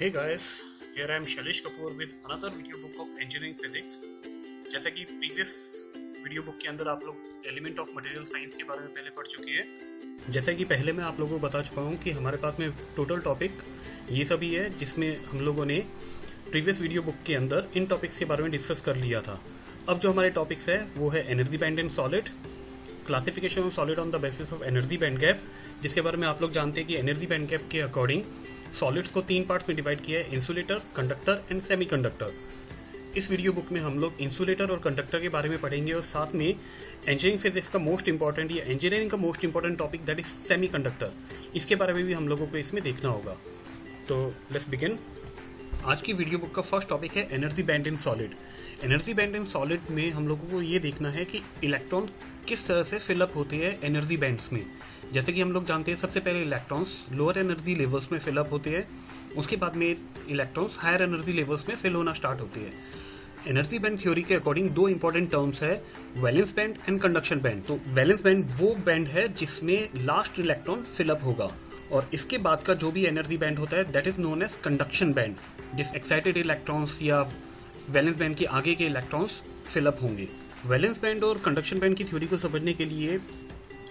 Hey guys, here I am Shailesh Kapoor with another video book of engineering physics। जैसा कि previous video book के अंदर आप लोग एलिमेंट ऑफ मटेरियल साइंस के बारे में पहले पढ़ चुके हैं। जैसा कि पहले मैं आप लोगों को बता चुका हूँ कि हमारे पास में टोटल टॉपिक ये सभी है, जिसमें हम लोगों ने प्रीवियस वीडियो बुक के अंदर इन टॉपिक्स के बारे में डिस्कस कर लिया था। अब जो हमारे टॉपिक्स है वो है energy band in solid, classification of solid on the basis of energy band gap, जिसके बारे में आप लोग जानते हैं कि एनर्जी बैंड गैप के अकॉर्डिंग सॉलिड्स को 3 पार्ट्स में डिवाइड किया है, इंसुलेटर, कंडक्टर एंड सेमीकंडक्टर। इस वीडियो बुक में हम लोग इंसुलेटर और कंडक्टर के बारे में पढ़ेंगे और साथ में इंजीनियरिंग फिजिक्स का मोस्ट इंपॉर्टेंट या इंजीनियरिंग का most important topic that is semiconductor, इसके बारे में भी हम लोगों को इसमें देखना होगा। तो लेट्स बिगिन। आज की वीडियो बुक का फर्स्ट टॉपिक है energy band in solid. Energy band in solid में हम लोगों को ये देखना है कि इलेक्ट्रॉन किस तरह से फिलअप होते हैं एनर्जी बैंड्स में। जैसे कि हम लोग जानते हैं, सबसे पहले इलेक्ट्रॉन्स लोअर एनर्जी लेवल्स में फिलअप होते हैं, उसके बाद में इलेक्ट्रॉन्स हायर एनर्जी लेवल्स में फिल होना स्टार्ट होते हैं। एनर्जी बैंड थ्योरी के अकॉर्डिंग 2 इंपॉर्टेंट टर्म्स है, valence band and conduction band. तो वैलेंस बैंड वो बैंड है जिसमें लास्ट इलेक्ट्रॉन फिलअप होगा, और इसके बाद का जो भी एनर्जी बैंड होता है that is known as conduction band, जिस एक्साइटेड इलेक्ट्रॉन्स या वैलेंस बैंड के आगे के इलेक्ट्रॉन्स फिलअप होंगे। वैलेंस बैंड और कंडक्शन बैंड की थ्योरी को समझने के लिए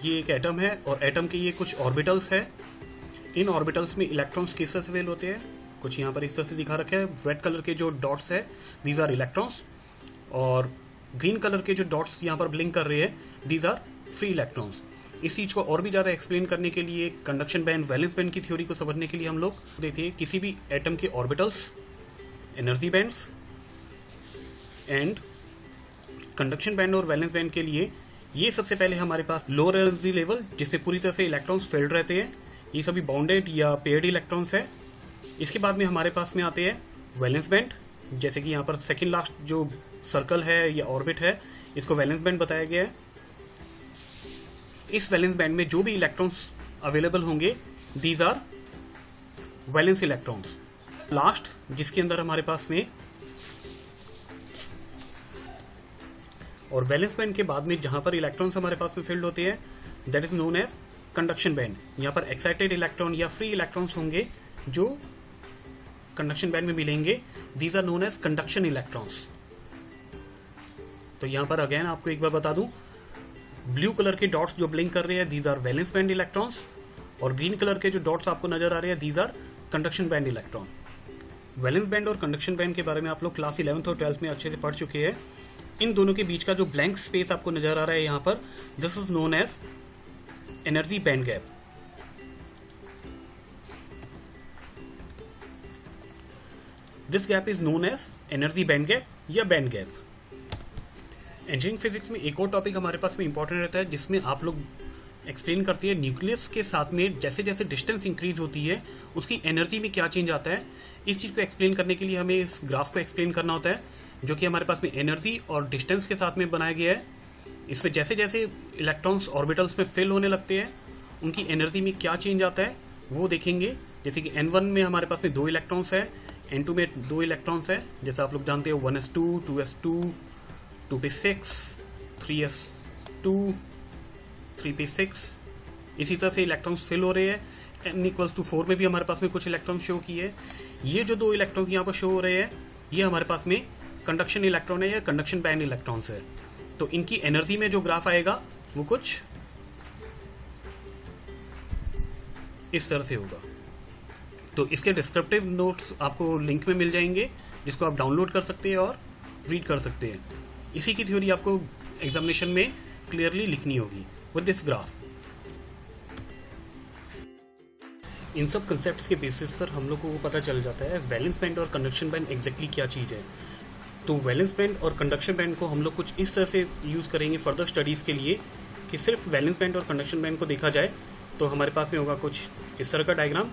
ये एक एटम है और एटम के ये कुछ ऑर्बिटल्स है। इन ऑर्बिटल्स में इलेक्ट्रॉन्स किस तरह से फेल होते हैं, कुछ यहाँ पर इस तरह से दिखा रखा है। रेड कलर के जो डॉट्स है दीज आर इलेक्ट्रॉन्स, और ग्रीन कलर के जो डॉट्स यहाँ पर ब्लिंक कर रहे हैं दीज आर फ्री इलेक्ट्रॉन्स। इस चीज को और भी ज्यादा एक्सप्लेन करने के लिए कंडक्शन बैंड वैलेंस बैंड की थ्योरी को समझने के लिए हम लोग देखते हैं किसी भी एटम के orbitals, energy bands and conduction band और वैलेंस बैंड के लिए ये सबसे पहले हमारे पास लोअर एनर्जी लेवल जिसमें पूरी तरह से इलेक्ट्रॉन्स फील्ड रहते हैं, ये सभी बाउंडेड या पेयर्ड इलेक्ट्रॉन्स है। इसके बाद में हमारे पास में आते हैं वैलेंस बैंड, जैसे कि यहाँ पर सेकंड लास्ट जो सर्कल है या ऑर्बिट है इसको वैलेंस बैंड बताया गया है। इस वैलेंस बैंड में जो भी इलेक्ट्रॉन्स अवेलेबल होंगे these are valence electrons. Last जिसके अंदर हमारे पास में और वैलेंस बैंड के बाद में जहां पर इलेक्ट्रॉन्स हमारे पास में फील्ड होते हैं that is known as conduction band. यहाँ पर एक्साइटेड इलेक्ट्रॉन या फ्री इलेक्ट्रॉन्स होंगे जो कंडक्शन बैंड में मिलेंगे, these are known as conduction electrons. तो यहाँ पर अगेन आपको एक बार बता दूं, ब्लू कलर के डॉट्स जो ब्लिंक कर रहे हैं these are valence band electrons, और ग्रीन कलर के जो डॉट्स आपको नजर आ रहे हैं these are conduction band electron. Valence band और कंडक्शन बैंड के बारे में आप लोग क्लास 11th और 12th में अच्छे से पढ़ चुके हैं। इन दोनों के बीच का जो ब्लैंक स्पेस आपको नजर आ रहा है यहाँ पर, this is known as energy band gap. This gap is known as energy band gap या बैंड गैप। इंजीनियरिंग फिजिक्स में एक और टॉपिक हमारे पास में इंपॉर्टेंट रहता है जिसमें आप लोग एक्सप्लेन करती है न्यूक्लियस के साथ में जैसे जैसे डिस्टेंस इंक्रीज होती है उसकी एनर्जी में क्या चेंज आता है। इस चीज को एक्सप्लेन करने के लिए हमें इस ग्राफ को एक्सप्लेन करना होता है, जो कि हमारे पास में एनर्जी और डिस्टेंस के साथ में बनाया गया है। इसमें जैसे जैसे इलेक्ट्रॉन्स ऑर्बिटल्स में फिल होने लगते हैं उनकी एनर्जी में क्या चेंज आता है वो देखेंगे। जैसे कि N1 में हमारे पास में 2 इलेक्ट्रॉन्स है, N2 में 2 इलेक्ट्रॉन्स है, जैसे आप लोग जानते हो 1s2, 2s2, 2p6, 3s2, 3p6। इसी तरह से इलेक्ट्रॉन्स फिल हो रहे हैं। n=4 में भी हमारे पास में कुछ इलेक्ट्रॉन शो किए हैं। ये जो 2 इलेक्ट्रॉन्स यहाँ पर शो हो रहे हैं ये हमारे पास में कंडक्शन इलेक्ट्रॉन है या कंडक्शन बैंड इलेक्ट्रॉन्स है। तो इनकी एनर्जी में जो ग्राफ आएगा वो कुछ इस तरह से होगा। तो इसके डिस्क्रिप्टिव नोट्स आपको लिंक में मिल जाएंगे जिसको आप डाउनलोड कर सकते हैं और रीड कर सकते हैं। इसी की थ्योरी आपको एग्जामिनेशन में क्लियरली लिखनी होगी विद दिस ग्राफ। इन सब कंसेप्ट्स के बेसिस पर हम लोगों को पता चल जाता है वैलेंस बैंड और कंडक्शन बैंड एग्जैक्टली क्या चीज़ है। तो वैलेंस बैंड और कंडक्शन बैंड को हम लोग कुछ इस तरह से यूज़ करेंगे फर्दर स्टडीज़ के लिए कि सिर्फ वैलेंस बैंड और कंडक्शन बैंड को देखा जाए तो हमारे पास में होगा कुछ इस तरह का डायग्राम।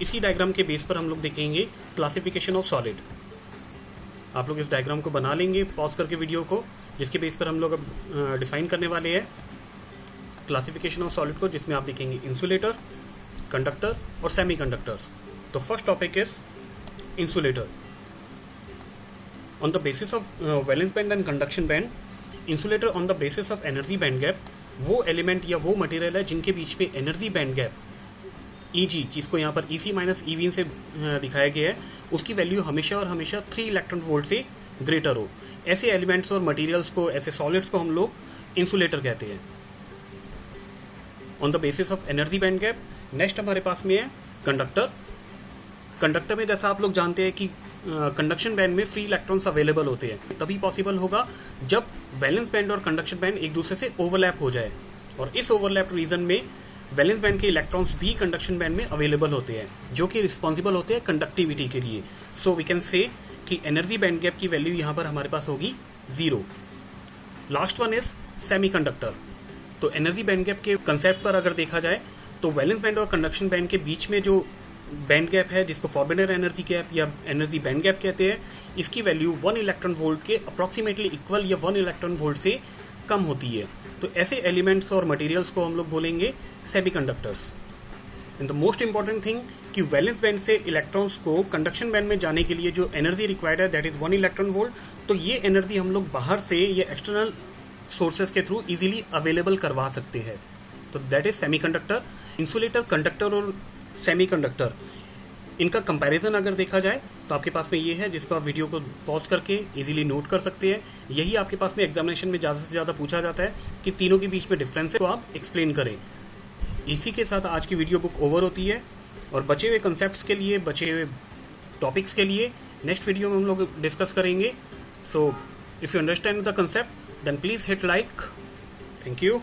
इसी डायग्राम के बेस पर हम लोग देखेंगे क्लासिफिकेशन ऑफ सॉलिड। आप लोग इस डायग्राम को बना लेंगे पॉज करके वीडियो को, जिसके बेस पर हम लोग अब डिफाइन करने वाले हैं क्लासिफिकेशन ऑफ सॉलिड को, जिसमें आप देखेंगे इंसुलेटर, कंडक्टर और सेमीकंडक्टर्स। तो first topic is insulator. On the basis of valence band and conduction band, insulator on the basis of energy band gap वो एलिमेंट या वो मटेरियल है जिनके बीच में एनर्जी बैंड गैप Eg, जिसको यहाँ पर Ec माइनस Ev से दिखाया गया है, उसकी वैल्यू हमेशा और हमेशा 3 इलेक्ट्रॉन वोल्ट से ग्रेटर हो। ऐसे एलिमेंट्स और मटेरियल्स को, ऐसे सॉलिड्स को हम लोग इंसुलेटर कहते हैं। On the basis of energy band gap, next हमारे पास में है कंडक्टर। कंडक्टर में जैसा आप लोग जानते हैं कि कंडक्शन बैंड में फ्री इलेक्ट्रॉन्स अवेलेबल होते हैं, तभी पॉसिबल होगा जब वैलेंस बैंड और कंडक्शन बैंड एक दूसरे से ओवरलैप हो जाए, और इस ओवरलैप रीजन में वैलेंस बैंड के इलेक्ट्रॉन्स भी कंडक्शन बैंड में अवेलेबल होते हैं, जो कि रिस्पॉन्सिबल होते हैं कंडक्टिविटी के लिए। सो वी कैन से कि एनर्जी बैंड गैप की वैल्यू यहाँ पर हमारे पास होगी 0। Last one is semiconductor. तो एनर्जी बैंड गैप के कंसेप्ट पर अगर देखा जाए तो वैलेंस बैंड और कंडक्शन बैंड के बीच में जो बैंड गैप है, जिसको फॉरबिडन एनर्जी गैप या एनर्जी बैंड गैप कहते हैं, इसकी वैल्यू 1 इलेक्ट्रॉन वोल्ट के अप्रॉक्सीमेटली इक्वल या 1 इलेक्ट्रॉन वोल्ट से कम होती है। तो ऐसे एलिमेंट्स और मटेरियल्स को हम लोग बोलेंगे semiconductors. And the most important thing कि वैलेंस बैंड से इलेक्ट्रॉन्स को कंडक्शन बैंड में जाने के लिए जो एनर्जी रिक्वायर्ड है, दैट इज 1 इलेक्ट्रॉन वोल्ट। तो ये एनर्जी हम लोग बाहर से या एक्सटर्नल सोर्सेज के थ्रू इजीली अवेलेबल करवा सकते हैं। तो that is semiconductor. Insulator, conductor और सेमीकंडक्टर, इनका कंपैरिजन अगर देखा जाए तो आपके पास में ये है, जिसको आप वीडियो को पॉज करके इजीली नोट कर सकते हैं। यही आपके पास में एग्जामिनेशन में ज़्यादा से ज़्यादा पूछा जाता है कि तीनों के बीच में डिफरेंस को आप एक्सप्लेन करें। इसी के साथ आज की वीडियो बुक ओवर होती है, और बचे हुए कंसेप्ट्स के लिए, बचे हुए टॉपिक्स के लिए नेक्स्ट वीडियो में हम लोग डिस्कस करेंगे। So if you understand the concept then please hit like. Thank you.